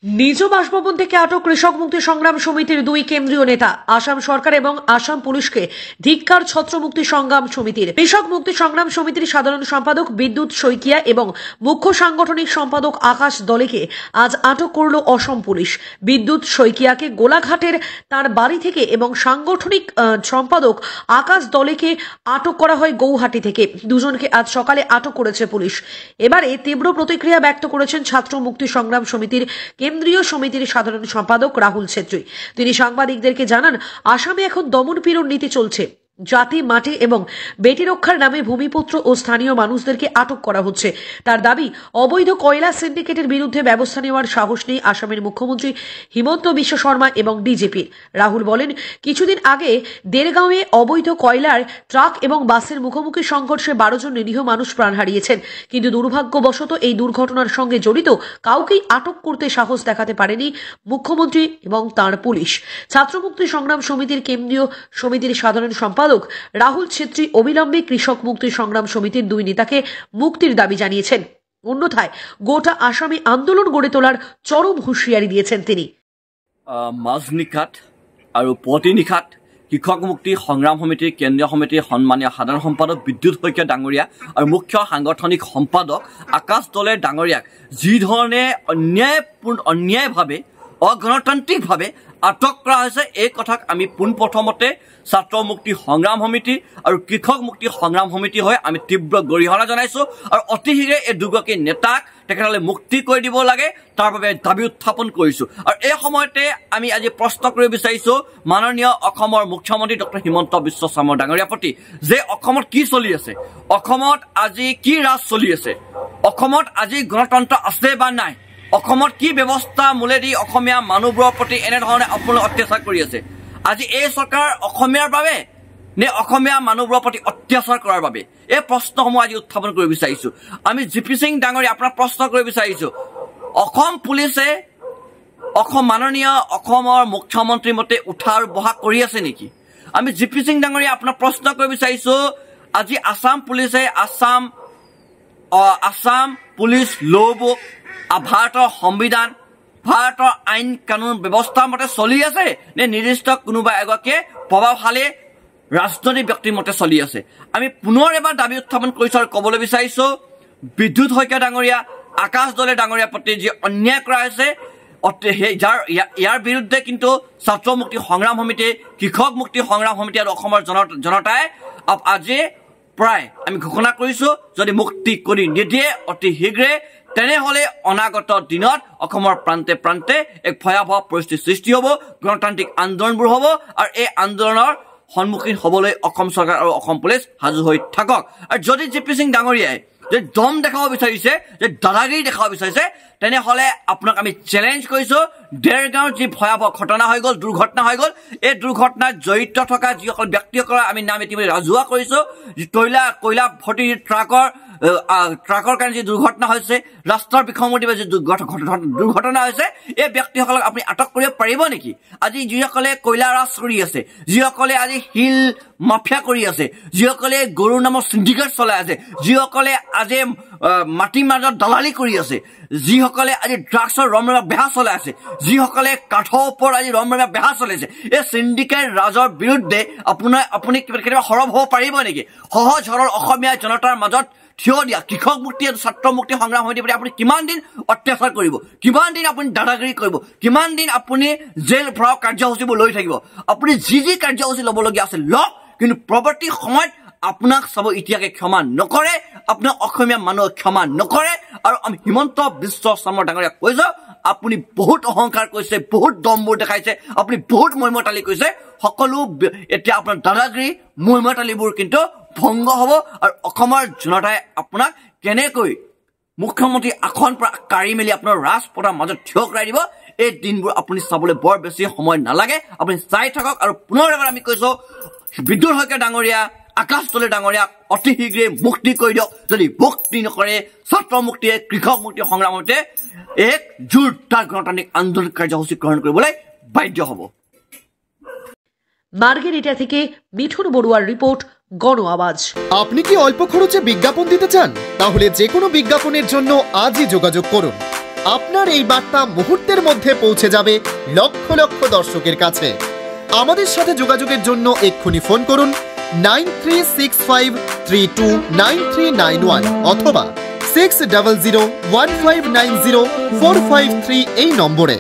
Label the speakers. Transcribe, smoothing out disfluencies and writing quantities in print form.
Speaker 1: নিজ বাসভবন থেকে আটক কৃষক মুক্তি সংগ্রাম সমিতির দুই কেন্দ্রীয় নেতা। আসাম সরকার এবং আসাম পুলিশকে ধিক্কার ছত্রমুক্তি সংগ্রাম সমিতির। কৃষক মুক্তি সংগ্রাম সমিতির সাধারণ সম্পাদক বিদ্যুৎ শইকিয়া এবং মুখ্য সাংগঠনিক সম্পাদক আকাশ দলেকে আজ আটক করল অসম পুলিশ। বিদ্যুৎ শইকিয়াকে গোলাঘাটের তার বাড়ি থেকে এবং সাংগঠনিক সম্পাদক আকাশ দলেকে আটক করা হয় গৌহাটি থেকে। দুজনকে আজ সকালে আটক করেছে পুলিশ। এবারে তীব্র প্রতিক্রিয়া ব্যক্ত করেছেন ছাত্র মুক্তি সংগ্রাম সমিতির কেন্দ্রীয় সমিতির সাধারণ সম্পাদক রাহুল ছেত্রী। তিনি সাংবাদিকদেরকে জানান, আসামে এখন দমনপীড়ন নীতি চলছে। জাতি, মাটি এবং বেটি রক্ষার নামে ভূমিপুত্র ও স্থানীয় মানুষদেরকে আটক করা হচ্ছে। তার দাবি, অবৈধ কয়লা সিন্ডিকেটের বিরুদ্ধে ব্যবস্থা নেওয়ার সাহস নেই আসামের মুখ্যমন্ত্রী হিমন্ত বিশ্ব শর্মা এবং বিজেপির। রাহুল বলেন, কিছুদিন আগে দেরগাঁওয়ে অবৈধ কয়লার ট্রাক এবং বাসের মুখোমুখি সংঘর্ষে 12 জন নিরীহ মানুষ প্রাণ হারিয়েছেন, কিন্তু দুর্ভাগ্যবশত এই দুর্ঘটনার সঙ্গে জড়িত কাউকেই আটক করতে সাহস দেখাতে পারেনি মুখ্যমন্ত্রী এবং তাঁর পুলিশ। ছাত্রমুক্তি সংগ্রাম সমিতির কেন্দ্রীয় সমিতির সাধারণ সম্পাদক রাহুল ছেত্রী অবিলম্বে কৃষক মুক্তি সংগ্রাম সমিতির দুই নেতাকে মুক্তির দাবি জানিয়েছেন। অন্যথায় গোটা আসামে আন্দোলন গড়ে তোলার চরম হুঁশিয়ারি দিয়েছেন তিনি।
Speaker 2: মাজনিখাত আৰু পুৱতিনিশাত কৃষক মুক্তি সংগ্ৰাম সমিতিৰ কেন্দ্ৰীয় সমিতিৰ সন্মানীয় সাধাৰণ সম্পাদক বিদ্যুৎ শইকীয়া ডাঙৰীয়া আৰু মুখ্য সাংগঠনিক সম্পাদক আকাশ দলে ডাঙৰীয়াক যি ধৰণে অন্যায়ভাৱে অগণতান্ত্ৰিকভাৱে আটক কৰা হৈছে, এই কথাক আমি পোনপ্ৰথমতে ছাত্ৰ মুক্তি সংগ্ৰাম সমিতি আৰু কৃষক মুক্তি সংগ্ৰাম সমিতি হৈ আমি তীব্ৰ গৰিহণা জনাইছোঁ আৰু অতি শীঘ্ৰে এই দুগৰাকী নেতাক তেখেতসকলে মুক্তি কৰি দিব লাগে, তাৰ বাবে দাবী উত্থাপন কৰিছোঁ। আৰু এই সময়তে আমি আজি প্ৰশ্ন কৰিব বিচাৰিছোঁ মাননীয় অসমৰ মুখ্যমন্ত্ৰী ডক্টৰ হিমন্ত বিশ্ব শৰ্মা ডাঙৰীয়াৰ প্ৰতি, যে অসমত কি চলি আছে, অসমত আজি কি ৰাজ চলি আছে, অসমত আজি গণতন্ত্ৰ আছে বা নাই, অসমত কি ব্যৱস্থা মূলেদি অসমীয়া মানুহবোৰৰ প্ৰতি এনেধৰণে আপোনালোকে অত্যাচাৰ কৰি আছে। আজি এই চৰকাৰ অসমীয়াৰ বাবে নে অসমীয়া মানুহবোৰৰ প্ৰতি অত্যাচাৰ কৰাৰ বাবে, এই প্ৰশ্নসমূহ আজি উত্থাপন কৰিব বিচাৰিছোঁ। আমি জিপি সিং ডাঙৰীয়া আপোনাক প্ৰশ্ন কৰিব বিচাৰিছোঁ, অসম পুলিচে মাননীয় অসমৰ মুখ্যমন্ত্ৰীৰ মতে উঠা আৰু বহা কৰি আছে নেকি? আমি জিপি সিং ডাঙৰীয়া আপোনাক প্ৰশ্ন কৰিব বিচাৰিছোঁ, আজি আসাম পুলিচে আসাম পুলিচ ল' বুক, ভাৰতৰ সংবিধান, ভাৰতৰ আইন কানুন ব্যৱস্থাৰ মতে চলি আছে নে নিৰ্দিষ্ট কোনোবা এগৰাকীয়ে প্ৰভাৱশালী ৰাজনৈতিক ব্যক্তিৰ মতে চলি আছে? আমি পুনৰ এবাৰ দাবী উত্থাপন কৰিছোঁ আৰু ক'বলৈ বিচাৰিছোঁ, বিদ্যুৎ শইকীয়া ডাঙৰীয়া, আকাশ দলে ডাঙৰীয়াৰ প্ৰতি যি অন্যায় কৰা হৈছে, ইয়াৰ বিৰুদ্ধে কিন্তু ছাত্ৰ মুক্তি সংগ্ৰাম সমিতি, কৃষক মুক্তি সংগ্ৰাম সমিতি আৰু অসমৰ জনতাই আজি প্ৰায় আমি ঘোষণা কৰিছোঁ, যদি মুক্তি কৰি নিদিয়ে অতি শীঘ্ৰে, তেনেহ'লে অনাগত দিনত অসমৰ প্ৰান্তে প্ৰান্তে এক ভয়াৱহ পৰিস্থিতিৰ সৃষ্টি হ'ব, গণতান্ত্ৰিক আন্দোলনবোৰ হ'ব, আৰু এই আন্দোলনৰ সন্মুখীন হ'বলৈ অসম চৰকাৰ আৰু অসম পুলিচ সাজু হৈ থাকক। আৰু যদি জিপি সিং ডাঙৰীয়াই যে দম দেখাব বিচাৰিছে, যে দাদাগিৰি দেখাব বিচাৰিছে, তেনেহ'লে আপোনাক আমি চেলেঞ্জ কৰিছোঁ, দেৰগাঁৱৰ যি ভয়াৱহ ঘটনা হৈ গ'ল, দুৰ্ঘটনা হৈ গ'ল, এই দুৰ্ঘটনাত জড়িত থকা যিসকল ব্যক্তিসকলৰ আমি নাম ইতিমধ্যে ৰাজহুৱা কৰিছোঁ। কয়লা ভৰ্তি ট্ৰাকৰ কাৰণে যি দুৰ্ঘটনা হৈছে, ৰাস্তাৰ বিসংগতিৰ যি দুৰ্ঘটনা হৈছে, এই ব্যক্তিসকলক আপুনি আটক কৰিব পাৰিব নেকি? আজি যিসকলে কয়লা ৰাজ কৰি আছে, যিসকলে আজি শিল মাফিয়া কৰি আছে, যিসকলে গৰুৰ নামৰ চিণ্ডিকেট চলাই আছে, যিসকলে আজি মাটিৰ মাজত দালালি কৰি আছে, যিসকলে আজি ড্ৰাগছৰ ৰমৰমা বেহা চলাই আছে, যিসকলে কাঠৰ ওপৰত আজি ৰমৰমা বেহা চলাইছে, এই চিণ্ডিকেট ৰাজৰ বিৰুদ্ধে আপুনি কেতিয়াবা সৰব হ'ব পাৰিব নেকি? সহজ সৰল অসমীয়া জনতাৰ মাজত থিয় দিয়া কৃষক মুক্তি আৰু ছাত্ৰ মুক্তি সংগ্ৰাম সমিতিৰ প্ৰতি আপুনি কিমান দিন অত্যাচাৰ কৰিব, কিমান দিন আপুনি দাদাগিৰি কৰিব, কিমান দিন আপুনি জেল ভৰাও কাৰ্যসূচীবোৰ লৈ থাকিব? আপুনি যি কাৰ্যসূচী ল'বলগীয়া আছে লওক, কিন্তু পৰৱৰ্তী সময়ত আপোনাক চাব এতিয়াকে ক্ষমা নকৰে, আপোনাক অসমীয়া মানুহে ক্ষমা নকৰে। আৰু আমি হিমন্ত বিশ্ব শৰ্মা ডাঙৰীয়াক কৈছোঁ, আপুনি বহুত অহংকাৰ কৰিছে, বহুত দমবোৰ দেখাইছে, আপুনি বহুত মহিমতালি কৰিছে, সকলো এতিয়া আপোনাৰ দাদাগিৰি মহিমতালিবোৰ কিন্তু ভংগ হ'ব। আৰু অসমৰ জনতাই আপোনাক কেনেকৈ মুখ্যমন্ত্ৰী আসন পৰা কাঢ়ি মেলি আপোনাৰ ৰাজপথৰ মাজত থিয় কৰাই দিব, এই দিনবোৰ আপুনি চাবলৈ বৰ বেছি সময় নালাগে, আপুনি চাই থাকক। আৰু পুনৰ এবাৰ আমি কৈছোঁ, বিদ্যুৎ শইকীয়া ডাঙৰীয়া, আকাশ দলে ডাঙৰীয়াক অতি শীঘ্ৰে মুক্তি কৰি দিয়ক। যদি মুক্তি নকৰে, ছাত্ৰ মুক্তিয়ে, কৃষক মুক্তি সংগ্ৰাম সমিতিয়ে এক জোৰদাৰ গণতান্ত্ৰিক আন্দোলন কাৰ্যসূচী গ্ৰহণ কৰিবলৈ বাধ্য হ'ব।
Speaker 1: মার্গেরিটা থেকে মিঠুন বড়ুয়ার রিপোর্ট, গণ আওয়াজ।
Speaker 3: আপনি কি অল্প খরচে বিজ্ঞাপন দিতে চান? তাহলে যে কোনো বিজ্ঞাপনের জন্য আজই যোগাযোগ করুন আপনার এই বার্তা মুহূর্তের মধ্যে পৌঁছে যাবে লক্ষ লক্ষ দর্শকের কাছে। আমাদের সাথে যোগাযোগের জন্য এক্ষুনি ফোন করুন 9365329391 অথবা 6001590453 এই নম্বরে।